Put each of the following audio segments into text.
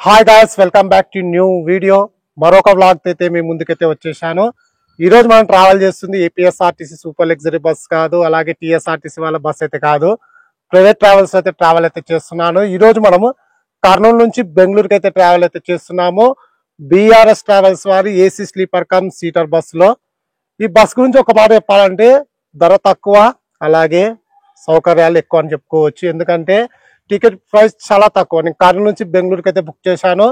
Hi guys, welcome back to new video. మరొక vlog అయితే మీ ముందుకైతే వచ్చేసాను. ఈ రోజు మనం ట్రావెల్ చేస్తుంది ఏపీఎస్ఆర్టీసీ సూపర్ లగ్జరీ బస్ కాదు, అలాగే టీఎస్ఆర్టీసీ వాళ్ళ బస్ అయితే కాదు. ప్రైవేట్ ట్రావెల్స్ అయితే ట్రావెల్ అయితే చేస్తున్నాను. ఈ రోజు మనము కర్నూలు నుంచి బెంగళూరుకి అయితే ట్రావెల్ అయితే చేస్తున్నాము. బీఆర్ఎస్ ట్రావెల్స్ వారి AC sleeper come seater bus లో. ఈ బస్ గురించి ఒక మాట చెప్పాలంటే ధర తక్కువ, అలాగే సౌకర్యాలు ఎక్కువ అని చెప్పుకోవచ్చు. ఎందుకంటే టికెట్ ప్రైస్ చాలా తక్కువ. నేను కర్నూలు నుంచి బెంగళూరుకి అయితే బుక్ చేశాను.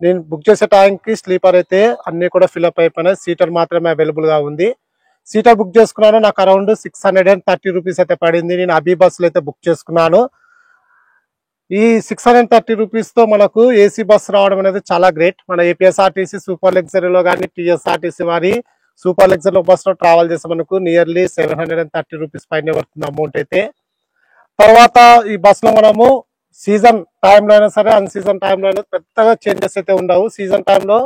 నేను బుక్ చేసే టైంకి స్లీపర్ అయితే అన్ని కూడా ఫిల్అప్ అయిపోయినాయి. సీటర్ మాత్రమే అవైలబుల్ గా ఉంది. సీటర్ బుక్ చేసుకున్నాను. నాకు అరౌండ్ 630 రూపీస్ అయితే పడింది. నేను అబీ బస్సులో అయితే బుక్ చేసుకున్నాను. ఈ 630 రూపీస్ తో మనకు ఏసీ బస్ రావడం అనేది చాలా గ్రేట్. మన ఏపీఎస్ఆర్టీసీ సూపర్ లగ్జరీలో కానీ టీఎస్ఆర్టీసీ వారి సూపర్ లగ్జరీ బస్ లో ట్రావెల్ చేస్తే మనకు నియర్లీ 730 రూపీస్ పైన పడుతుంది అమౌంట్ అయితే. తర్వాత ఈ బస్ లో మనము సీజన్ టైంలో అయినా సరే, అన్ సీజన్ టైంలో అయినా పెద్దగా చేంజెస్ అయితే ఉండవు. సీజన్ టైంలో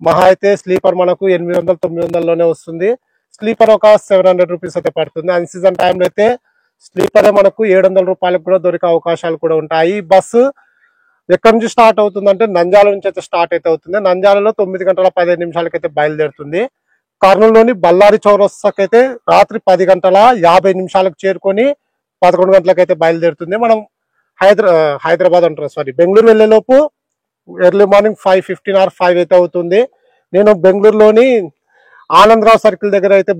మహా అయితే స్లీపర్ మనకు 800-900లోనే వస్తుంది. స్లీపర్ ఒక 700 రూపీస్ అయితే పడుతుంది. అన్ సీజన్ టైంలో అయితే స్లీపర్ మనకు 700 రూపాయలకు కూడా దొరికే అవకాశాలు కూడా ఉంటాయి. ఈ బస్సు ఎక్కడి నుంచి స్టార్ట్ అవుతుందంటే నంద్యాల నుంచి అయితే స్టార్ట్ అయితే అవుతుంది. నంద్యాలలో 9:15 అయితే బయలుదేరుతుంది. కర్నూలులోని బళ్ళారి చౌరస్తాకైతే రాత్రి 10:50 చేరుకొని 11 గంటలకైతే బయలుదేరుతుంది. మనం హైదరాబాద్ అంటారు, సారీ, బెంగళూరు వెళ్లే లోపు ఎర్లీ మార్నింగ్ 5:15 or 5 అయితే అవుతుంది. నేను బెంగళూరులోని ఆనందరావు సర్కిల్ దగ్గర అయితే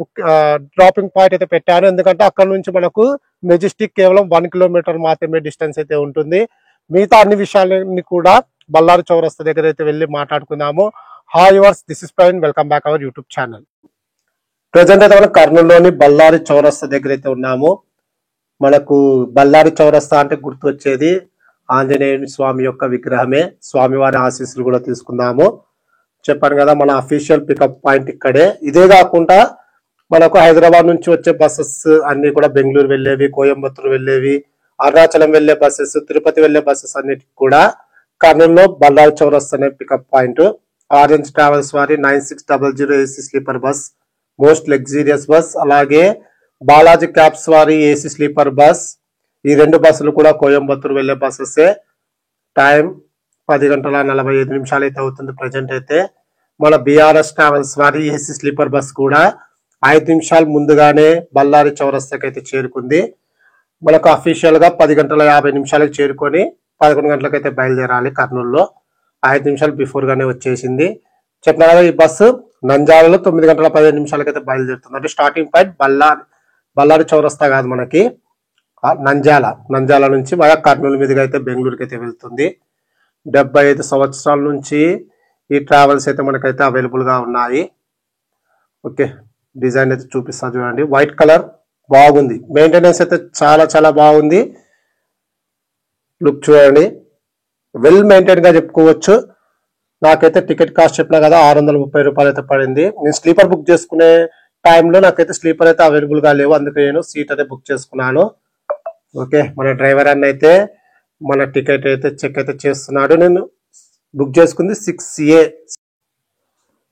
డ్రాపింగ్ పాయింట్ అయితే పెట్టాను. ఎందుకంటే అక్కడ నుంచి మనకు మెజెస్టిక్ కేవలం 1 కిలోమీటర్ మాత్రమే డిస్టెన్స్ అయితే ఉంటుంది. మిగతా అన్ని విషయాలని కూడా బళ్ళారి చౌరస్తా దగ్గర అయితే వెళ్ళి మాట్లాడుకుందాము. Hi yours, this is Praveen, welcome back our YouTube channel. Present అయితే మనం కర్నూలులోని బళ్ళారి చౌరస్తా దగ్గర అయితే ఉన్నాము. మనకు బళ్ళారి చౌరస్తా అంటే గుర్తు వచ్చేది ఆంజనేయుని స్వామి యొక్క విగ్రహమే. స్వామివారి ఆశీస్సులు కూడా తీసుకుందాము. చెప్పాను కదా, మన అఫీషియల్ పికప్ పాయింట్ ఇక్కడే. ఇదే కాకుండా మనకు హైదరాబాద్ నుంచి వచ్చే బస్సెస్ అన్ని కూడా బెంగళూరు వెళ్ళేవి, కోయంబత్తూరు వెళ్ళేవి, అరుణాచలం వెళ్లే బస్సెస్, తిరుపతి వెళ్లే బస్సెస్ అన్నిటికి కూడా కర్నూలులో బళ్ళారి చౌరస్తా అనే పికప్ పాయింట్. ఆరెంజ్ ట్రావెల్స్ వారి 9600 AC sleeper bus, most luxurious bus, అలాగే బాలాజీ క్యాబ్స్ వారి ఏసీ స్లీపర్ బస్. ఈ రెండు బస్సులు కూడా కోయంబత్తూరు వెళ్లే బస్సెస్. టైం 10:45 అయితే అవుతుంది ప్రజెంట్ అయితే. మన బీఆర్ఎస్ ట్రావెల్స్ వారి ఏసీ స్లీపర్ బస్ కూడా 5 నిమిషాలు ముందుగానే బళ్ళారి చౌరస్తాకి అయితే చేరుకుంది. మనకు అఫీషియల్ గా 10:50 చేరుకొని 11 గంటలకైతే బయలుదేరాలి. కర్నూలులో 5 నిమిషాలు బిఫోర్ గానే వచ్చేసింది. చెప్పిన కదా, ఈ బస్సు నంద్యాలలో 9:15 అయితే బయలుదేరుతుంది. అంటే స్టార్టింగ్ పాయింట్ బళ్ళారి చౌరస్తా కాదు, మనకి నంద్యాల నుంచి మన కర్నూలు మీదుగా అయితే బెంగళూరుకి అయితే వెళ్తుంది. 75 సంవత్సరాల నుంచి ఈ ట్రావెల్స్ అయితే మనకైతే అవైలబుల్ గా ఉన్నాయి. ఓకే, డిజైన్ అయితే చూపిస్తా చూడండి. వైట్ కలర్ బాగుంది. మెయింటెనెన్స్ అయితే చాలా చాలా బాగుంది. లుక్ చూడండి, వెల్ మెయింటైన్ గా చెప్పుకోవచ్చు. నాకైతే టికెట్ కాస్ట్ చెప్పినా కదా, 630 రూపాయలు అయితే పడింది. నేను స్లీపర్ బుక్ చేసుకునే టైంలో నాకైతే స్లీపర్ అయితే అవైలబుల్ గా లేవు, అందుకే నేను సీట్ అయితే బుక్ చేసుకున్నాను. ఓకే, మన డ్రైవర్ అన్న అయితే మన టికెట్ అయితే చెక్ అయితే చేస్తున్నాడు. నేను బుక్ చేసుకుంది 6A.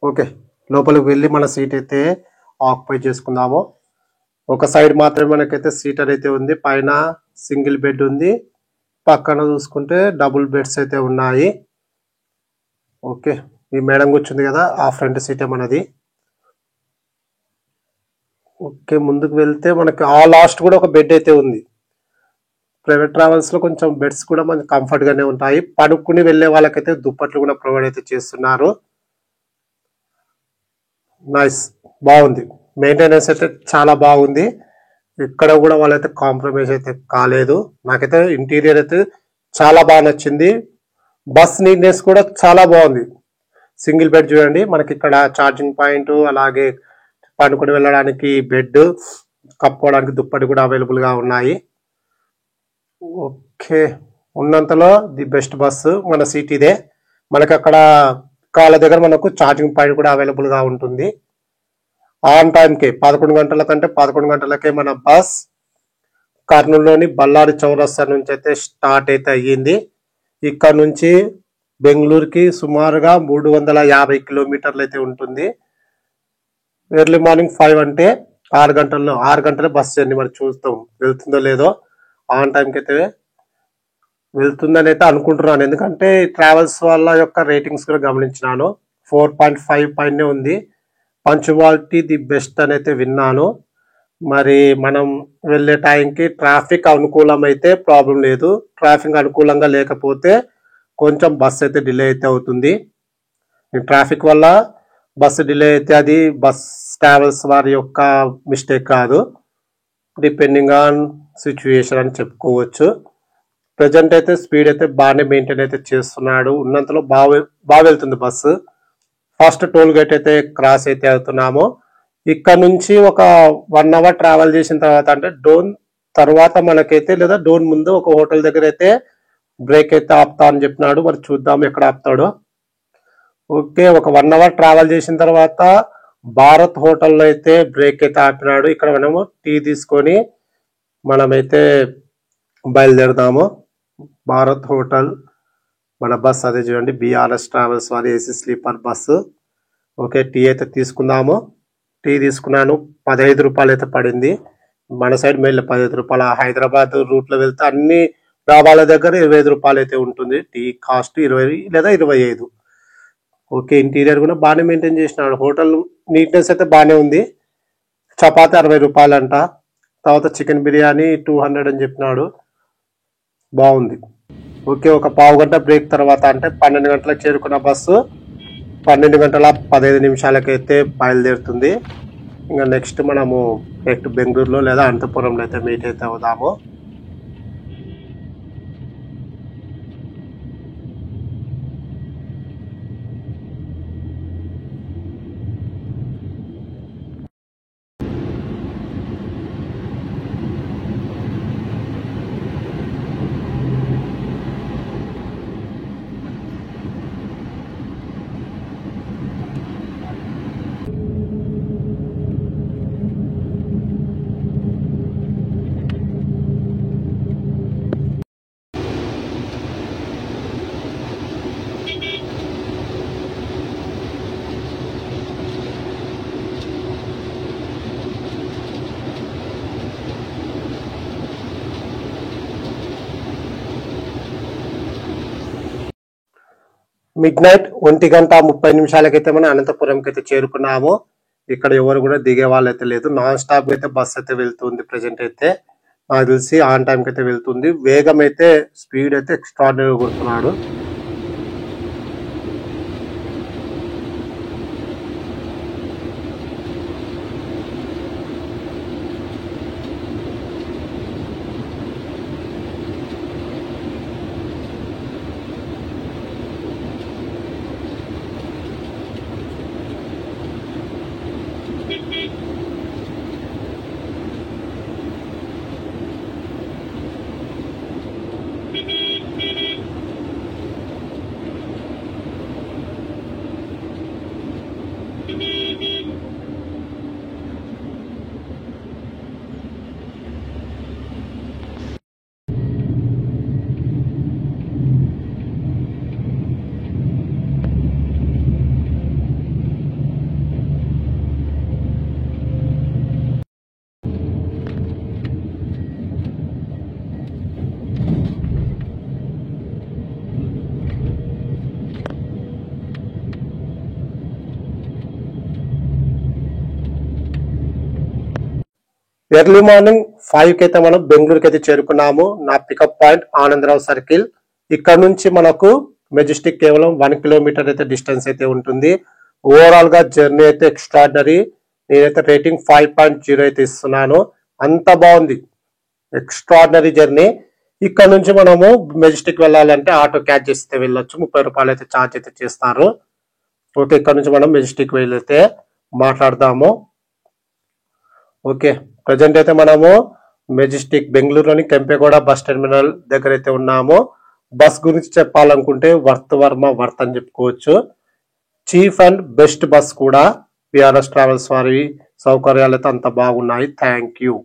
ఓకే, లోపలికి వెళ్ళి మన సీట్ అయితే ఆక్యుపై చేసుకుందాము. ఒక సైడ్ మాత్రమే మనకైతే సీటర్ అయితే ఉంది. పైన సింగిల్ బెడ్ ఉంది, పక్కన చూసుకుంటే డబుల్ బెడ్స్ అయితే ఉన్నాయి. ఓకే, ఈ మేడం కూర్చుంది కదా, ఆ ఫ్రంట్ సీటే మనది. ఓకే, ముందుకు వెళ్తే మనకి ఆ లాస్ట్ కూడా ఒక బెడ్ అయితే ఉంది. ప్రైవేట్ ట్రావెల్స్ లో కొంచెం బెడ్స్ కూడా మనకి కంఫర్ట్ గానే ఉంటాయి. పడుకుని వెళ్లే వాళ్ళకైతే దుప్పట్లు కూడా ప్రొవైడ్ అయితే చేస్తున్నారు. నైస్, బాగుంది. మెయింటెనెన్స్ అయితే చాలా బాగుంది. ఇక్కడ కూడా వాళ్ళైతే కాంప్రమైజ్ అయితే కాలేదు. నాకైతే ఇంటీరియర్ అయితే చాలా బాగా నచ్చింది. బస్ నీట్నెస్ కూడా చాలా బాగుంది. సింగిల్ బెడ్ చూడండి, మనకి ఇక్కడ ఛార్జింగ్ పాయింట్, అలాగే పడుకుని వెళ్ళడానికి బెడ్, కప్పుకోవడానికి దుప్పటి కూడా అవైలబుల్ గా ఉన్నాయి. ఓకే, ఉన్నంతలో ది బెస్ట్ బస్సు మన సీట్ ఇదే. మనకి అక్కడ కాళ్ళ దగ్గర మనకు ఛార్జింగ్ పాయింట్ కూడా అవైలబుల్ గా ఉంటుంది. ఆన్ టైంకే 11 గంటలకే మన బస్ కర్నూలులోని బళ్ళారి చౌరస్తా నుంచి అయితే స్టార్ట్ అయితే అయ్యింది. ఇక్కడ నుంచి బెంగళూరుకి సుమారుగా 350 కిలోమీటర్లు అయితే ఉంటుంది. ఎర్లీ మార్నింగ్ 5 అంటే 6 గంటల బస్ జర్నీ. మరి చూస్తాం వెళ్తుందో లేదో. ఆన్ టైంకి అయితే వెళ్తుందని అయితే అనుకుంటున్నాను. ఎందుకంటే ట్రావెల్స్ వాళ్ళ యొక్క రేటింగ్స్ కూడా గమనించినాను. 4.5 పైనే ఉంది. పంచువాలిటీ ది బెస్ట్ అని అయితే విన్నాను. మరి మనం వెళ్ళే టైంకి ట్రాఫిక్ అనుకూలమైతే ప్రాబ్లం లేదు. ట్రాఫిక్ అనుకూలంగా లేకపోతే కొంచెం బస్ అయితే డిలే అయితే అవుతుంది. ట్రాఫిక్ వల్ల బస్సు డిలే అయితే అది బస్ ట్రావెల్స్ వారి యొక్క మిస్టేక్ కాదు. డిపెండింగ్ ఆన్ సిచ్యువేషన్ అని చెప్పుకోవచ్చు. ప్రజెంట్ అయితే స్పీడ్ అయితే బాగానే మెయింటైన్ అయితే చేస్తున్నాడు. ఉన్నంతలో బాగా వెళ్తుంది బస్సు. ఫస్ట్ టోల్ గేట్ అయితే క్రాస్ అయితే అవుతున్నాము. ఇక్కడ నుంచి ఒక 1 అవర్ ట్రావెల్ చేసిన తర్వాత, అంటే డోన్ తర్వాత మనకైతే లేదా డోన్ ముందు ఒక హోటల్ దగ్గర అయితే బ్రేక్ అయితే ఆపుతా అని చెప్పినాడు. మరి చూద్దాం ఎక్కడ ఆపుతాడో. ఓకే, ఒక 1 అవర్ ట్రావెల్ చేసిన తర్వాత భారత్ హోటల్లో అయితే బ్రేక్ అయితే ఆపినాడు. ఇక్కడ మనము టీ తీసుకొని మనమైతే బయలుదేరదాము. భారత్ హోటల్ మన బస్ అదే చూడండి, బీఆర్ఎస్ ట్రావెల్స్ వారి AC sleeper bus. Okay, tea అయితే తీసుకుందాము. టీ తీసుకున్నాను, 15 రూపాయలు అయితే పడింది. మన సైడ్ మెయిల్ 15 రూపాయలు. హైదరాబాద్ రూట్లో వెళ్తే అన్ని డాబాల దగ్గర 25 రూపాయలు అయితే ఉంటుంది. టీ కాస్ట్ 20 లేదా 25. ఓకే, ఇంటీరియర్ కూడా బాగానే మెయింటైన్ చేసినాడు. హోటల్ నీట్నెస్ అయితే బాగానే ఉంది. చపాతి 60 రూపాయలు అంట. తర్వాత చికెన్ బిర్యానీ 200 అని చెప్పినాడు. బాగుంది. ఓకే, ఒక పావు గంట బ్రేక్ తర్వాత, అంటే 12 గంటలకు చేరుకున్న బస్సు 12 గంటల 15 నిమిషాలకైతే బయలుదేరుతుంది. ఇంకా నెక్స్ట్ మనము డైరెక్ట్ బెంగళూరులో లేదా అనంతపురంలో అయితే మీట్ అయితే అవుదాము. మిడ్ నైట్ 1:30 మనం అనంతపురంకి అయితే చేరుకున్నాము. ఇక్కడ ఎవరు కూడా దిగే వాళ్ళు అయితే లేదు. నాన్ స్టాప్ అయితే బస్ అయితే వెళ్తుంది. ప్రెజెంట్ అయితే నాకు తెలిసి ఆన్ టైంకి అయితే వెళ్తుంది. వేగం అయితే స్పీడ్ అయితే ఎక్స్ట్రాడినరీగా కొడుతున్నాడు. ఎర్లీ మార్నింగ్ 5 అయితే మనం బెంగళూరుకి అయితే చేరుకున్నాము. నా పికప్ పాయింట్ ఆనందరావు సర్కిల్. ఇక్కడ నుంచి మనకు మెజెస్టిక్ కేవలం 1 కిలోమీటర్ అయితే డిస్టెన్స్ అయితే ఉంటుంది. ఓవరాల్ గా జర్నీ అయితే ఎక్స్ట్రాడినరీ. నేనైతే రేటింగ్ 5.0 అయితే ఇస్తున్నాను. అంత బాగుంది, ఎక్స్ట్రాడినరీ జర్నీ. ఇక్కడ నుంచి మనము మెజెస్టిక్ వెళ్ళాలంటే ఆటో క్యాచ్ చేస్తే వెళ్ళొచ్చు. 30 రూపాయలు అయితే ఛార్జ్ అయితే చేస్తారు. ఓకే, ఇక్కడ నుంచి మనం మెజెస్టిక్ వెళ్ళైతే మాట్లాడదాము. ఓకే, ప్రజెంట్ అయితే మనము మెజెస్టిక్ బెంగళూరులోని కెంపెగౌడ బస్ టెర్మినల్ దగ్గర అయితే ఉన్నాము. బస్ గురించి చెప్పాలనుకుంటే వర్త్ అని చెప్పుకోవచ్చు. చీఫ్ అండ్ బెస్ట్ బస్ కూడా. బీఆర్ఎస్ ట్రావెల్స్ వారి సౌకర్యాలు అయితే అంత బాగున్నాయి. Thank you.